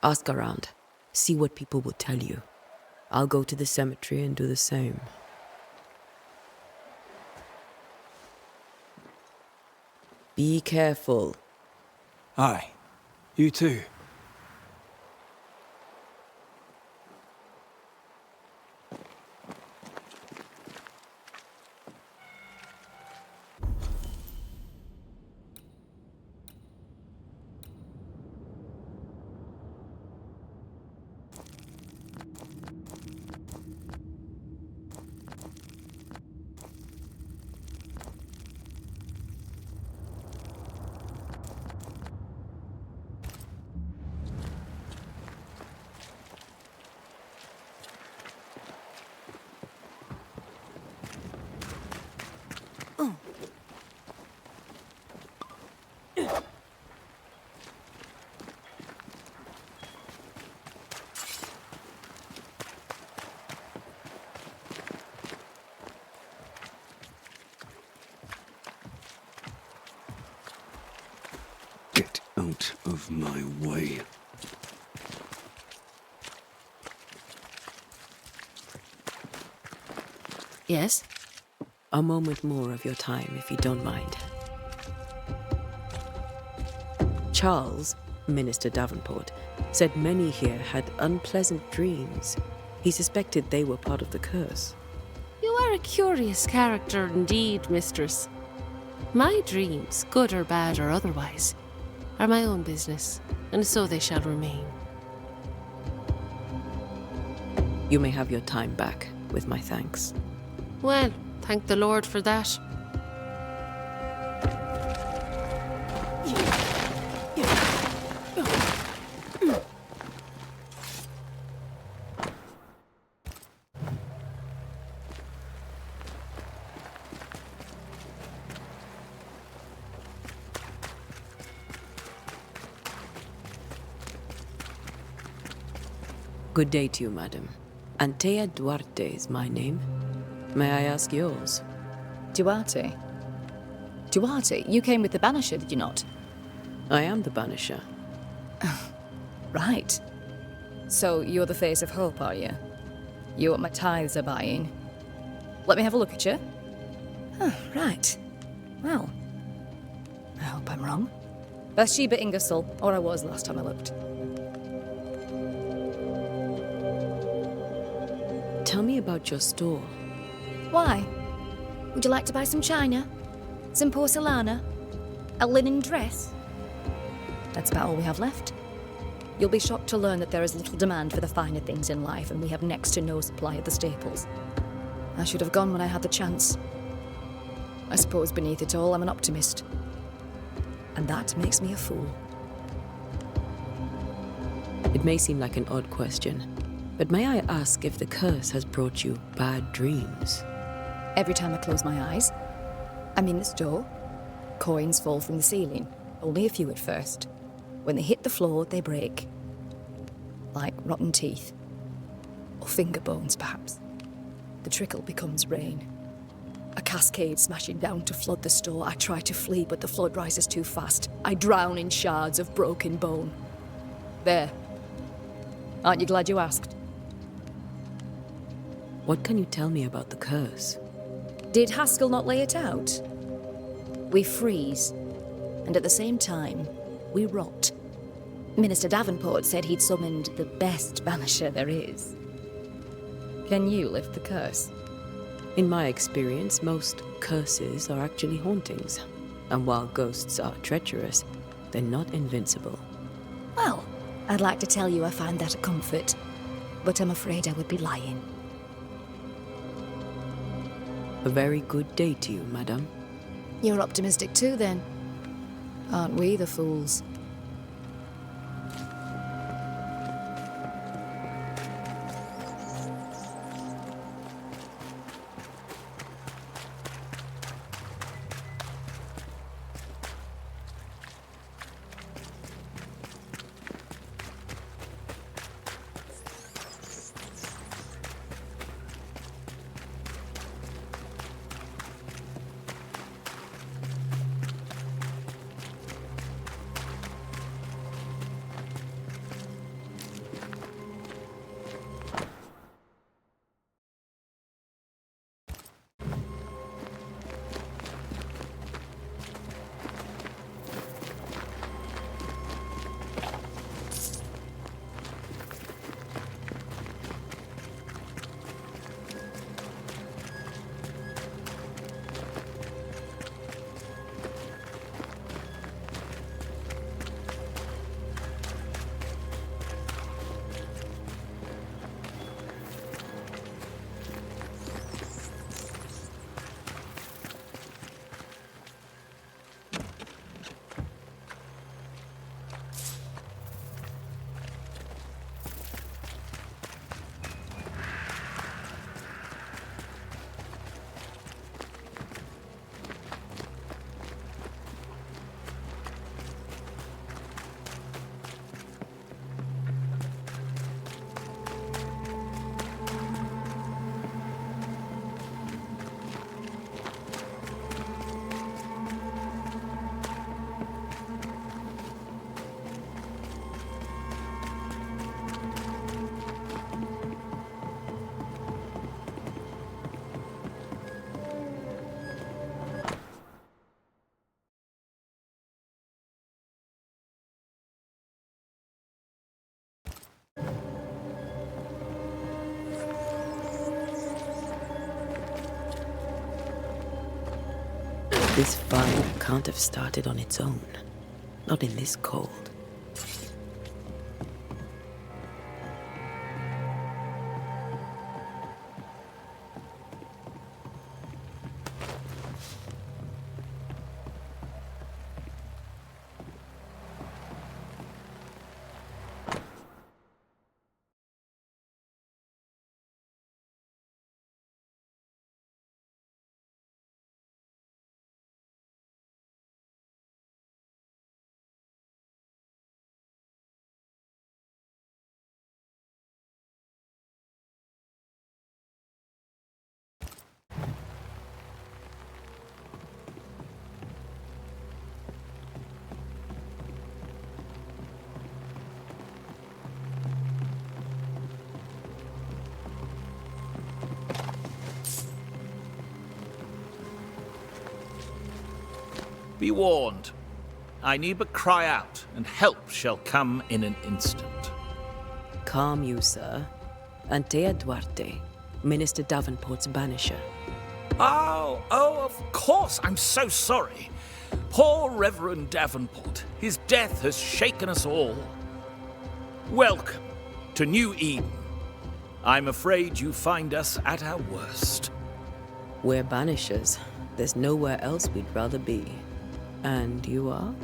Ask around. See what people will tell you. I'll go to the cemetery and do the same. Be careful. Aye. You too. Get out of my way. Yes? A moment more of your time, if you don't mind. Charles, Minister Davenport, said many here had unpleasant dreams. He suspected they were part of the curse. You are a curious character indeed, mistress. My dreams, good or bad or otherwise, are my own business, and so they shall remain. You may have your time back, with my thanks. Well, thank the Lord for that. Good day to you, madam. Antea Duarte is my name. May I ask yours? Duarte? Duarte, you came with the Banisher, did you not? I am the Banisher. Right. So you're the face of hope, are you? You're what my tithes are buying. Let me have a look at you. Oh, right. Well, I hope I'm wrong. Bathsheba Ingersoll, or I was last time I looked. Tell me about your store. Why? Would you like to buy some china? Some porcelana? A linen dress? That's about all we have left. You'll be shocked to learn that there is little demand for the finer things in life, and we have next to no supply of the staples. I should have gone when I had the chance. I suppose beneath it all, I'm an optimist. And that makes me a fool. It may seem like an odd question, but may I ask if the curse has brought you bad dreams? Every time I close my eyes, I'm in the store. Coins fall from the ceiling, only a few at first. When they hit the floor, they break. Like rotten teeth. Or finger bones, perhaps. The trickle becomes rain. A cascade smashing down to flood the store. I try to flee, but the flood rises too fast. I drown in shards of broken bone. There. Aren't you glad you asked? What can you tell me about the curse? Did Haskell not lay it out? We freeze, and at the same time, we rot. Minister Davenport said he'd summoned the best banisher there is. Can you lift the curse? In my experience, most curses are actually hauntings. And while ghosts are treacherous, they're not invincible. Well, I'd like to tell you I find that a comfort, but I'm afraid I would be lying. A very good day to you, madame. You're optimistic too, then. Aren't we the fools? This fire can't have started on its own. Not in this cold. Be warned. I need but cry out, and help shall come in an instant. Calm you, sir. Antea Duarte, Minister Davenport's banisher. Oh, of course. I'm so sorry. Poor Reverend Davenport. His death has shaken us all. Welcome to New Eden. I'm afraid you find us at our worst. We're banishers. There's nowhere else we'd rather be. And you are?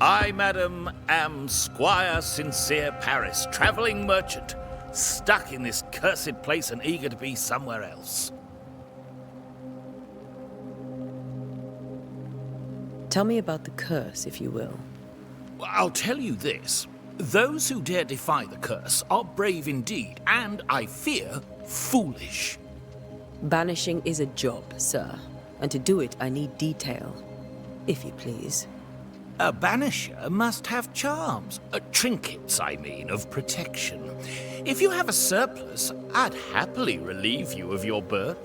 I, madam, am Squire Sincere Paris, travelling merchant, stuck in this cursed place and eager to be somewhere else. Tell me about the curse, if you will. I'll tell you this. Those who dare defy the curse are brave indeed, and, I fear, foolish. Banishing is a job, sir. And to do it, I need detail. If you please. A banisher must have charms. Trinkets, I mean, of protection. If you have a surplus, I'd happily relieve you of your burden.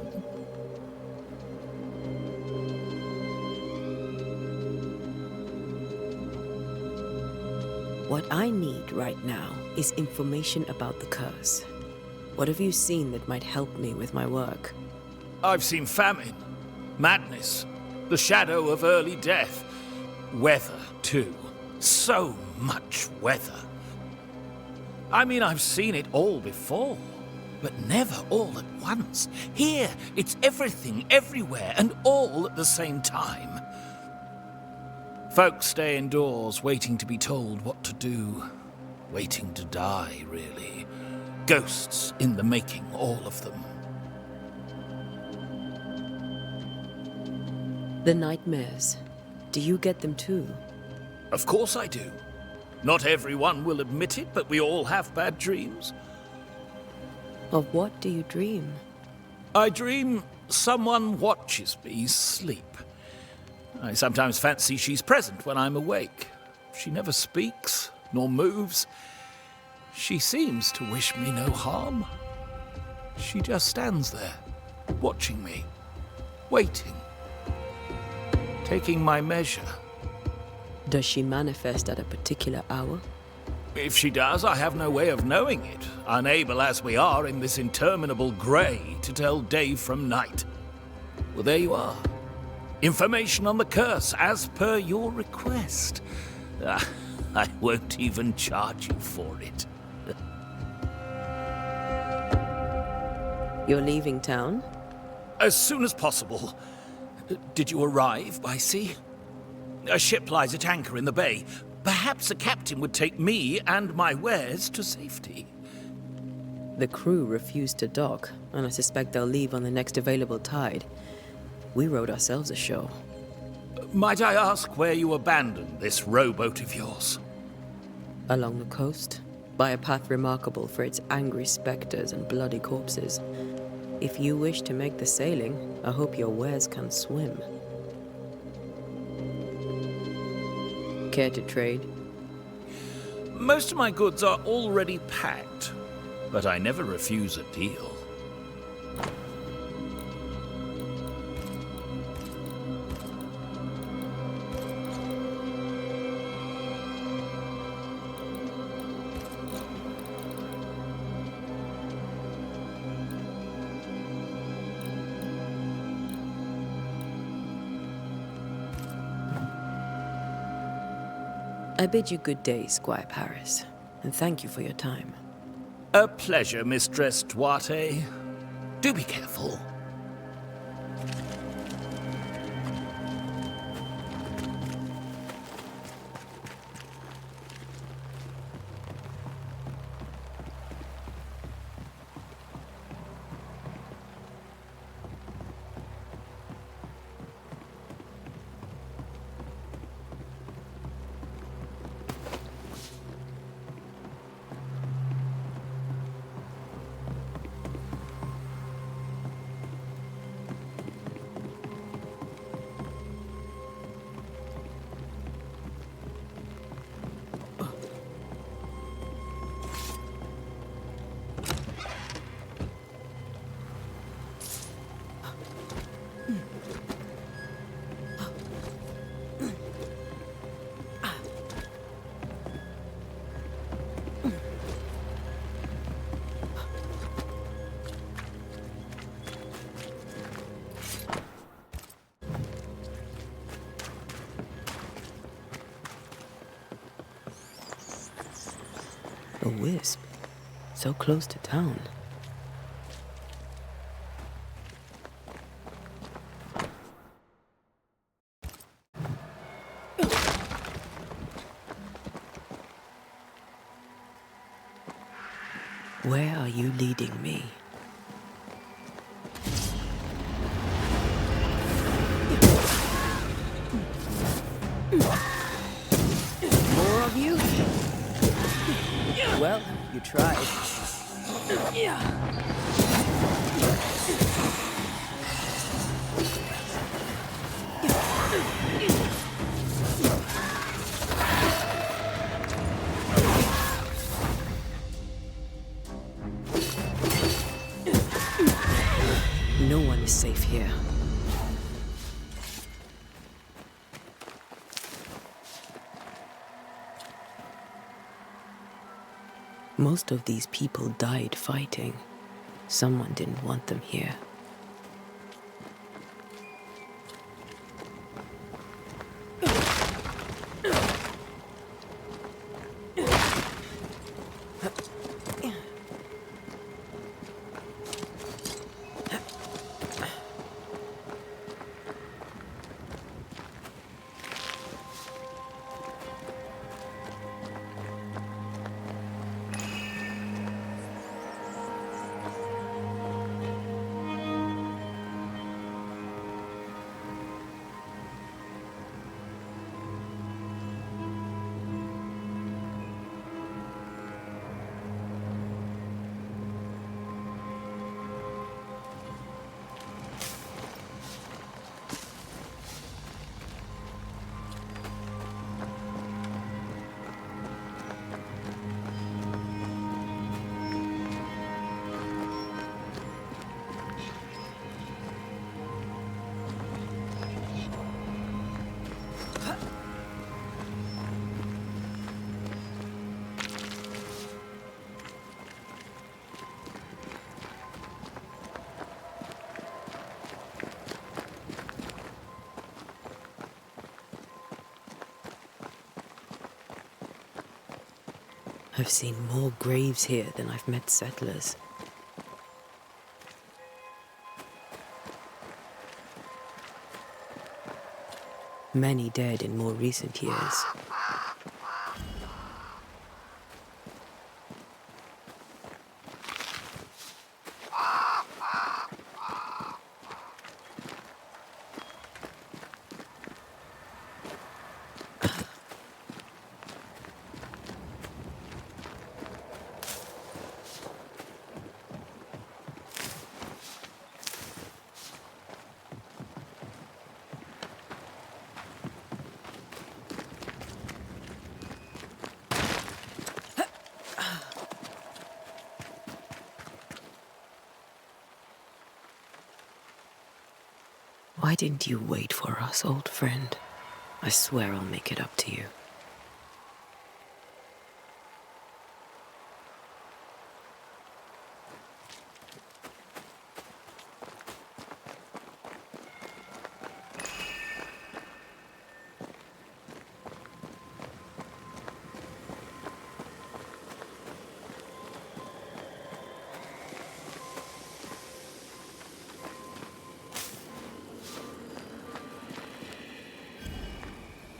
What I need right now is information about the curse. What have you seen that might help me with my work? I've seen famine, madness, the shadow of early death. Weather, too. So much weather. I mean, I've seen it all before, but never all at once. Here, it's everything, everywhere, and all at the same time. Folks stay indoors, waiting to be told what to do. Waiting to die, really. Ghosts in the making, all of them. The nightmares. Do you get them too? Of course I do. Not everyone will admit it, but we all have bad dreams. Of what do you dream? I dream someone watches me sleep. I sometimes fancy she's present when I'm awake. She never speaks, nor moves. She seems to wish me no harm. She just stands there, watching me, waiting, taking my measure. Does she manifest at a particular hour? If she does, I have no way of knowing it, unable as we are in this interminable grey to tell day from night. Well, there you are. Information on the curse, as per your request. I won't even charge you for it. You're leaving town? As soon as possible. Did you arrive by sea? A ship lies at anchor in the bay. Perhaps a captain would take me and my wares to safety. The crew refused to dock, and I suspect they'll leave on the next available tide. We rowed ourselves ashore. Might I ask where you abandoned this rowboat of yours? Along the coast, by a path remarkable for its angry specters and bloody corpses. If you wish to make the sailing, I hope your wares can swim. Care to trade? Most of my goods are already packed, but I never refuse a deal. I bid you good day, Squire Paris, and thank you for your time. A pleasure, Mistress Duarte. Do be careful. A wisp, so close to town. Where are you leading me? More of you? Well, you tried. No one is safe here. Most of these people died fighting. Someone didn't want them here. I've seen more graves here than I've met settlers. Many dead in more recent years. Why didn't you wait for us, old friend? I swear I'll make it up to you.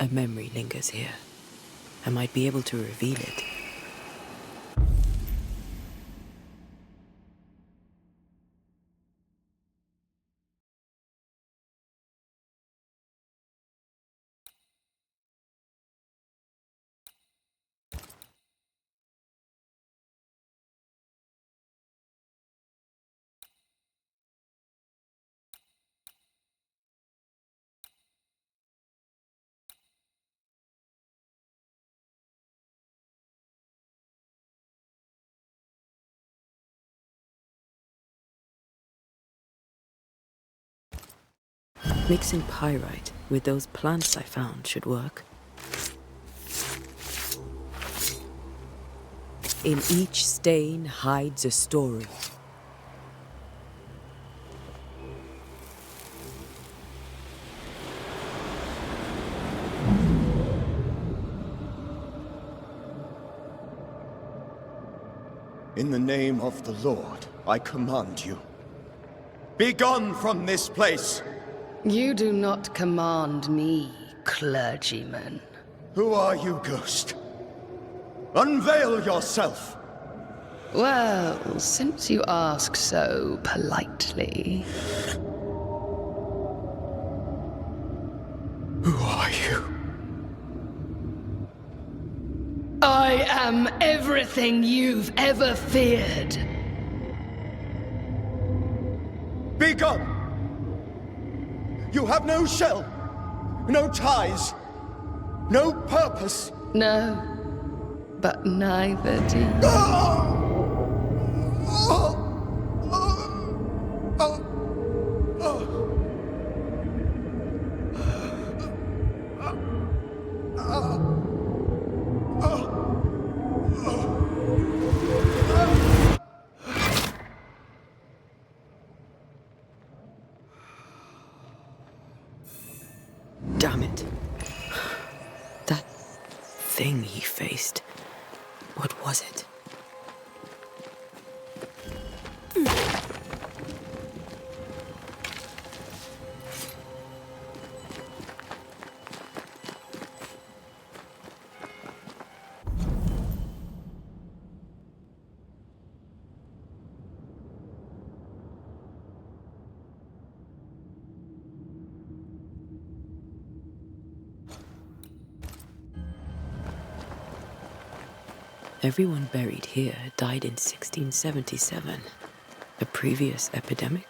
A memory lingers here. I might be able to reveal it. Mixing pyrite with those plants I found should work. In each stain hides a story. In the name of the Lord, I command you. Be gone from this place! You do not command me, clergyman. Who are you, ghost? Unveil yourself! Well, since you ask so politely... Who are you? I am everything you've ever feared. Be gone! You have no shell, no ties, no purpose. No, but neither do you. Damn it. That thing he faced. What was it? Everyone buried here died in 1677. A previous epidemic?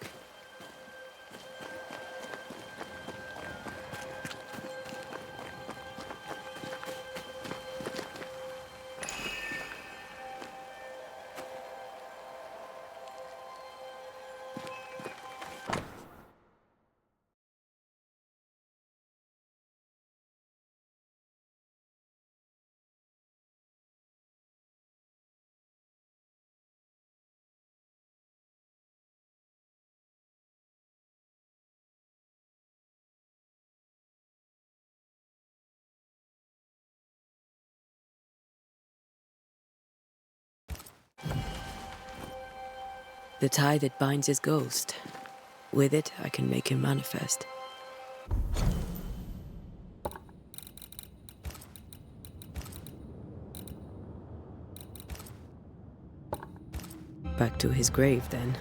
The tie that binds his ghost. With it, I can make him manifest. Back to his grave, then.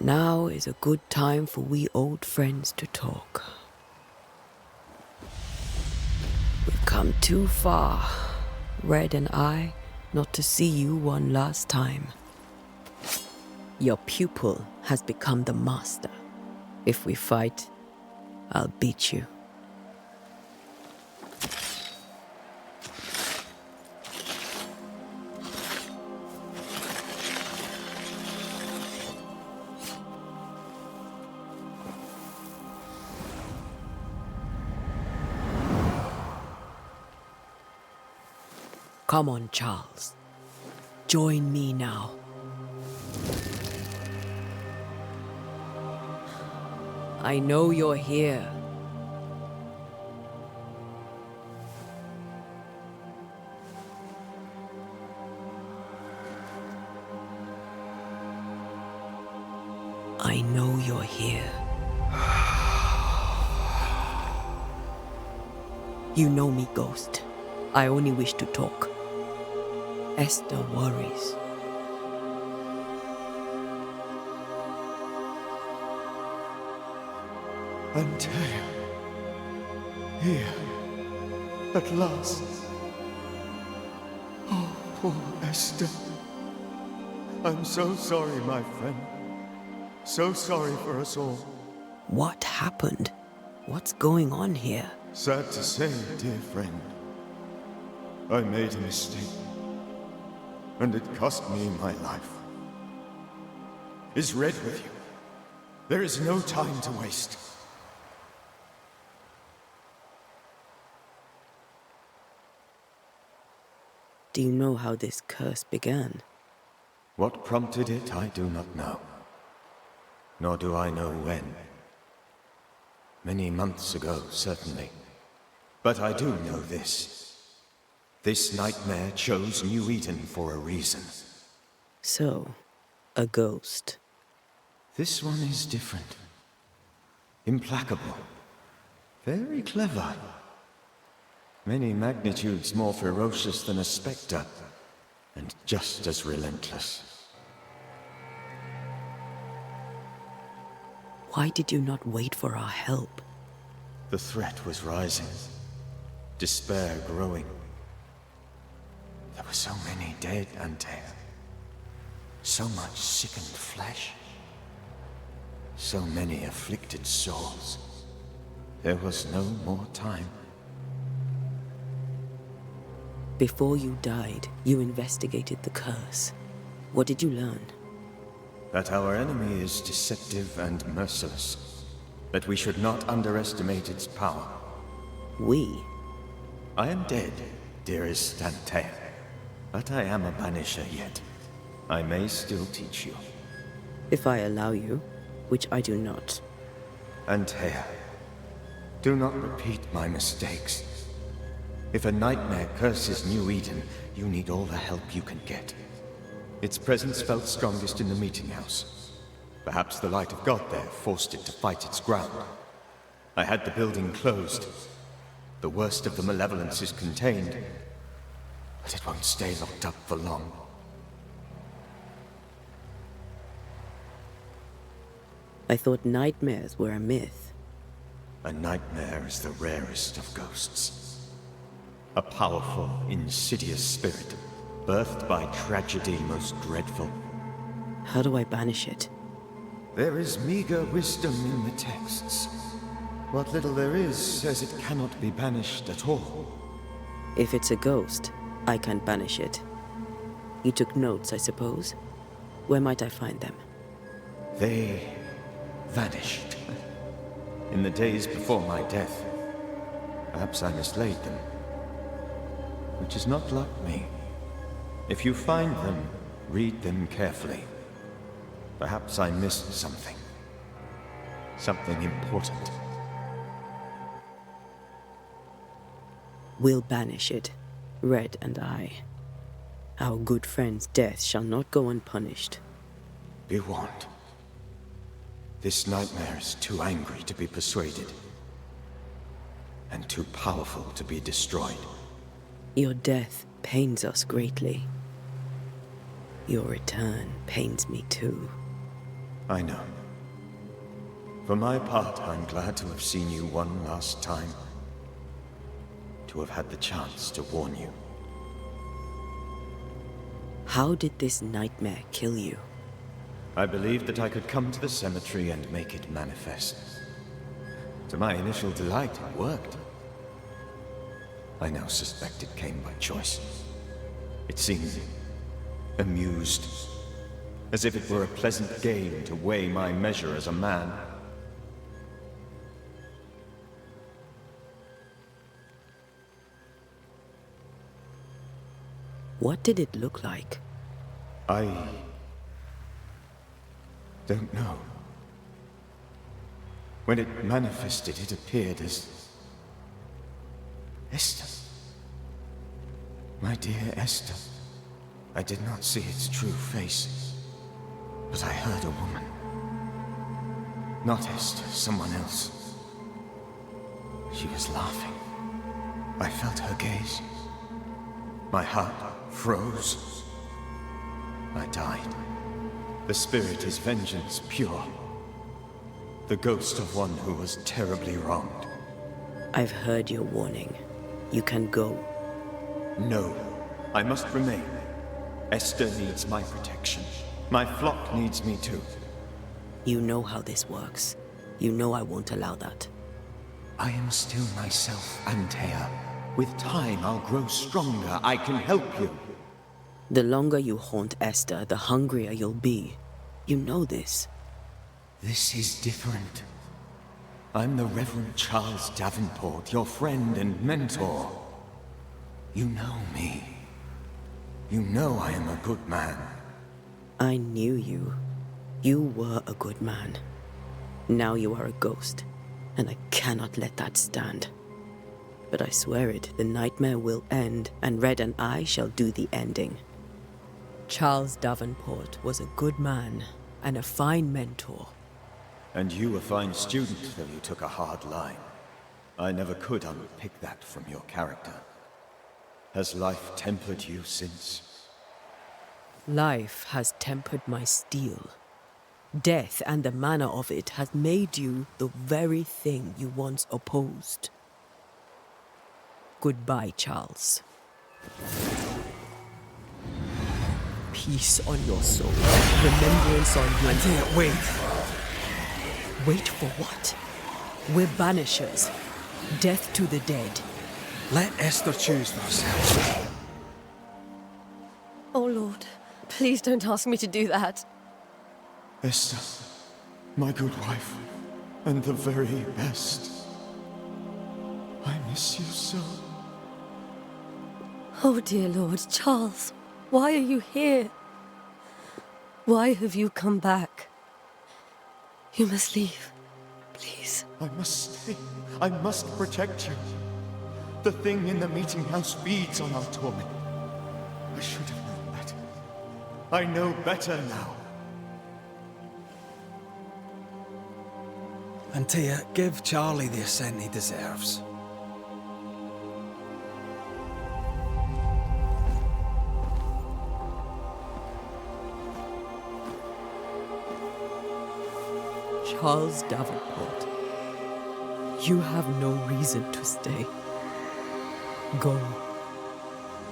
Now is a good time for we old friends to talk. We've come too far, Red and I, not to see you one last time. Your pupil has become the master. If we fight, I'll beat you. Come on, Charles. Join me now. I know you're here. I know you're here. You know me, Ghost. I only wish to talk. Esther worries. Antea. Here. At last. Oh, poor Esther. I'm so sorry, my friend. So sorry for us all. What happened? What's going on here? Sad to say, dear friend. I made a mistake. And it cost me my life. Is Red with you? There is no time to waste. Do you know how this curse began? What prompted it, I do not know. Nor do I know when. Many months ago, certainly. But I do know this. This nightmare chose New Eden for a reason. So, a ghost. This one is different. Implacable. Very clever. Many magnitudes more ferocious than a spectre, and just as relentless. Why did you not wait for our help? The threat was rising. Despair growing. There were so many dead, Antea. So much sickened flesh. So many afflicted souls. There was no more time. Before you died, you investigated the curse. What did you learn? That our enemy is deceptive and merciless. That we should not underestimate its power. We? I am dead, dearest Antea. But I am a Banisher yet. I may still teach you. If I allow you, which I do not. Antea, do not repeat my mistakes. If a nightmare curses New Eden, you need all the help you can get. Its presence felt strongest in the meeting house. Perhaps the light of God there forced it to fight its ground. I had the building closed. The worst of the malevolence is contained, but it won't stay locked up for long. I thought nightmares were a myth. A nightmare is the rarest of ghosts. A powerful, insidious spirit, birthed by tragedy most dreadful. How do I banish it? There is meager wisdom in the texts. What little there is says it cannot be banished at all. If it's a ghost, I can't banish it. You took notes, I suppose? Where might I find them? They vanished. In the days before my death. Perhaps I mislaid them. Which is not like me. If you find them, read them carefully. Perhaps I missed something. Something important. We'll banish it, Red and I. Our good friend's death shall not go unpunished. Be warned. This nightmare is too angry to be persuaded. And too powerful to be destroyed. Your death pains us greatly. Your return pains me too. I know. For my part, I'm glad to have seen you one last time. To have had the chance to warn you. How did this nightmare kill you? I believed that I could come to the cemetery and make it manifest. To my initial delight, it worked. I now suspect it came by choice. It seemed amused, as if it were a pleasant game to weigh my measure as a man. What did it look like? I don't know. When it manifested, it appeared as Esther. My dear Esther. I did not see its true face, but I heard a woman. Not Esther, someone else. She was laughing. I felt her gaze. My heart froze. I died. The spirit is vengeance pure. The ghost of one who was terribly wronged. I've heard your warning. You can go. No, I must remain. Esther needs my protection. My flock needs me too. You know how this works. You know I won't allow that. I am still myself, Antea. With time, I'll grow stronger. I can help you. The longer you haunt Esther, the hungrier you'll be. You know this. This is different. I'm the Reverend Charles Davenport, your friend and mentor. You know me. You know I am a good man. I knew you. You were a good man. Now you are a ghost, and I cannot let that stand. But I swear it, the nightmare will end, and Red and I shall do the ending. Charles Davenport was a good man, and a fine mentor. And you a fine student, though you took a hard line. I never could unpick that from your character. Has life tempered you since? Life has tempered my steel. Death and the manner of it has made you the very thing you once opposed. Goodbye, Charles. Peace on your soul. Remembrance on your... Antea, wait! Wait for what? We're Banishers. Death to the dead. Let Esther choose for herself. Oh, Lord. Please don't ask me to do that. Esther, my good wife, and the very best. I miss you so. Oh, dear Lord, Charles, why are you here? Why have you come back? You must leave, please. I must stay. I must protect you. The thing in the meeting house feeds on our torment. I should have known better. I know better now. Antea, give Charlie the ascent he deserves. Charles Davenport, you have no reason to stay. Go.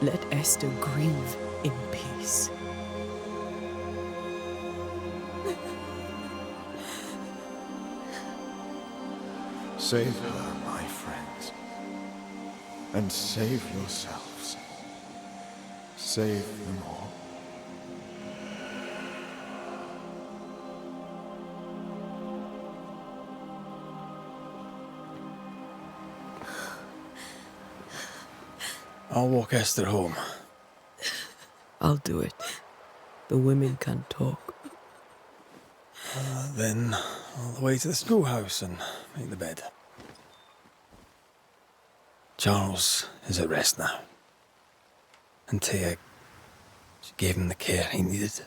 Let Esther grieve in peace. Save her, my friends. And save yourselves. Save them all. I'll walk Esther home. I'll do it. The women can talk. Then all the way to the schoolhouse and make the bed. Charles is at rest now. Antea, she gave him the care he needed.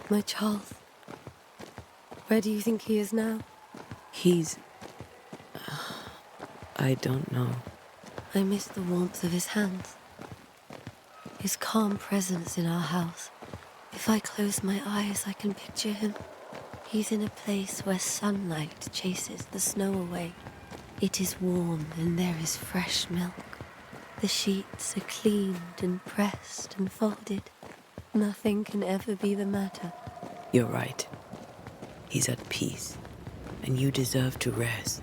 My Charles. Where do you think he is now? He's... I don't know. I miss the warmth of his hands. His calm presence in our house. If I close my eyes, I can picture him. He's in a place where sunlight chases the snow away. It is warm and there is fresh milk. The sheets are cleaned and pressed and folded. Nothing can ever be the matter. You're right. He's at peace, and you deserve to rest.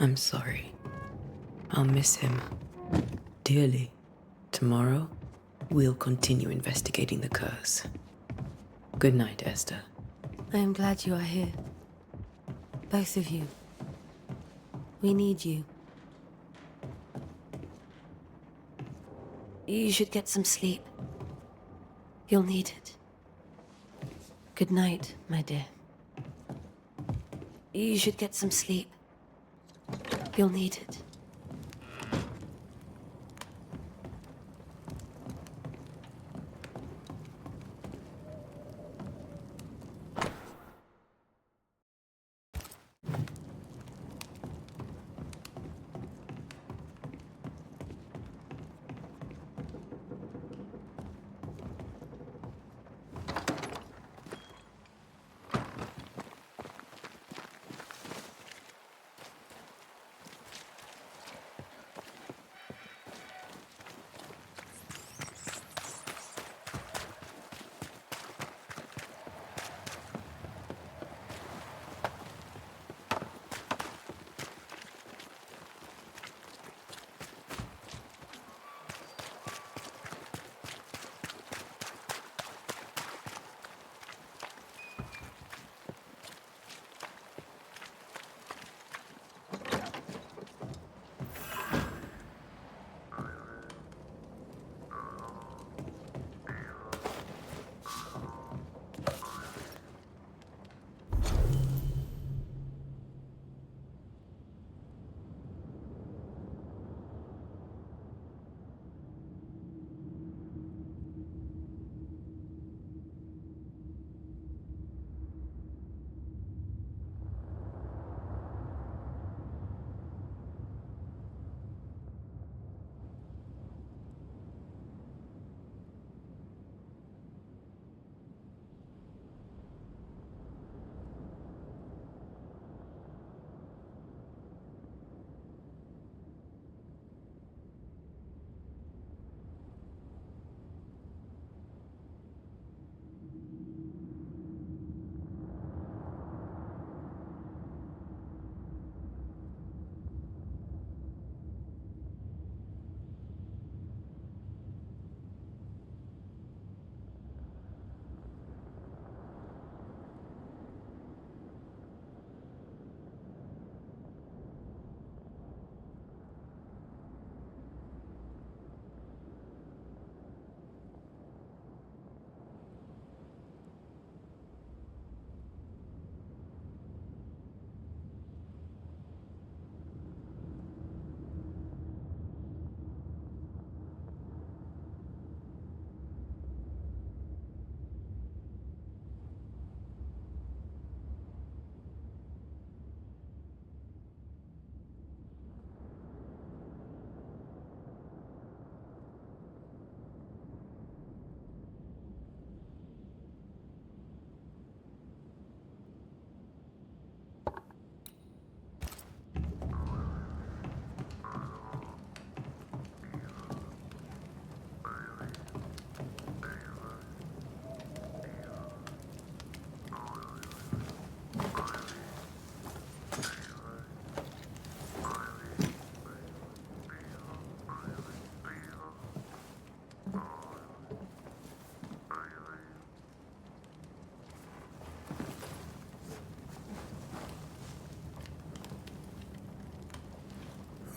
I'm sorry. I'll miss him dearly. Tomorrow, we'll continue investigating the curse. Good night, Esther. I am glad you are here. Both of you. We need you. You should get some sleep. You'll need it. Good night, my dear. You should get some sleep. You'll need it.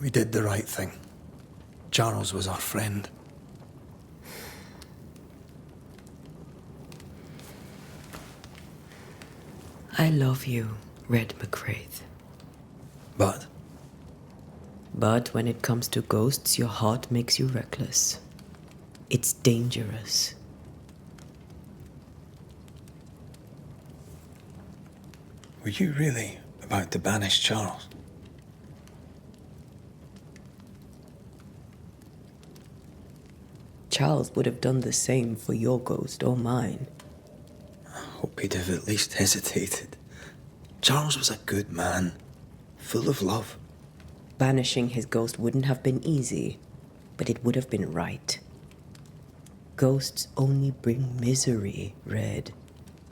We did the right thing. Charles was our friend. I love you, Red McWraith. But But when it comes to ghosts, your heart makes you reckless. It's dangerous. were you really about to banish Charles? Charles would have done the same for your ghost or mine. I hope he'd have at least hesitated. Charles was a good man, full of love. Banishing his ghost wouldn't have been easy, but it would have been right. Ghosts only bring misery, Red.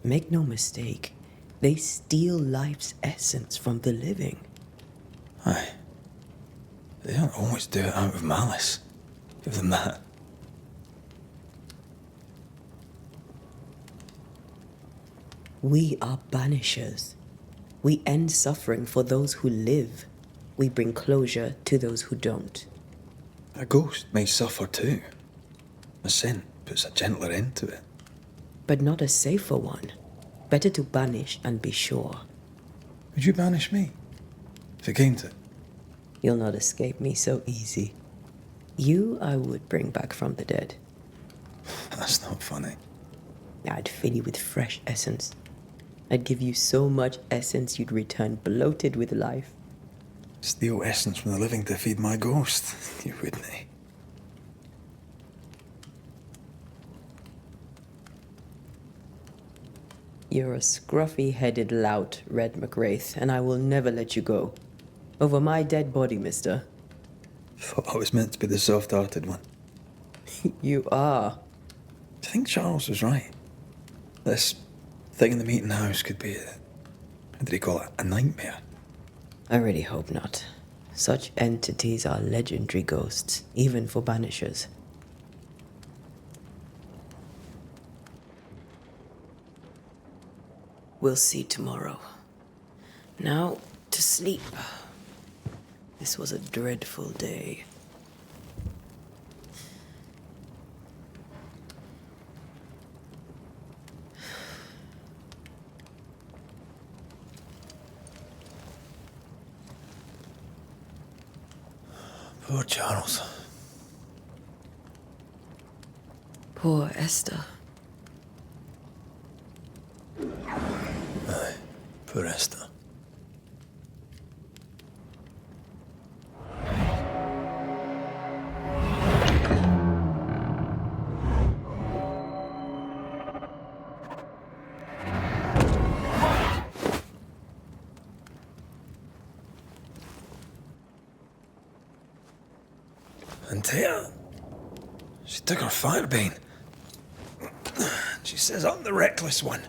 Make no mistake, they steal life's essence from the living. Aye. They don't always do it out of malice. Give them that. We are banishers. We end suffering for those who live. We bring closure to those who don't. A ghost may suffer too. A scent puts a gentler end to it. But not a safer one. Better to banish and be sure. Would you banish me? If it came to it? You'll not escape me so easy. You I would bring back from the dead. That's not funny. I'd fill you with fresh essence. I'd give you so much essence you'd return bloated with life. Steal essence from the living to feed my ghost. You wouldn't, eh? You're a scruffy-headed lout, Red McWraith, and I will never let you go. Over my dead body, mister. Thought I was meant to be the soft-hearted one. You are. Do you think Charles was right? This thing in the meeting house could be how did he call it? A nightmare? I really hope not. Such entities are legendary ghosts, even for banishers. We'll see tomorrow. Now, to sleep. This was a dreadful day. Poor Charles. Poor Esther. Aye, poor Esther. And Taya, she took her firebane. She says I'm the reckless one.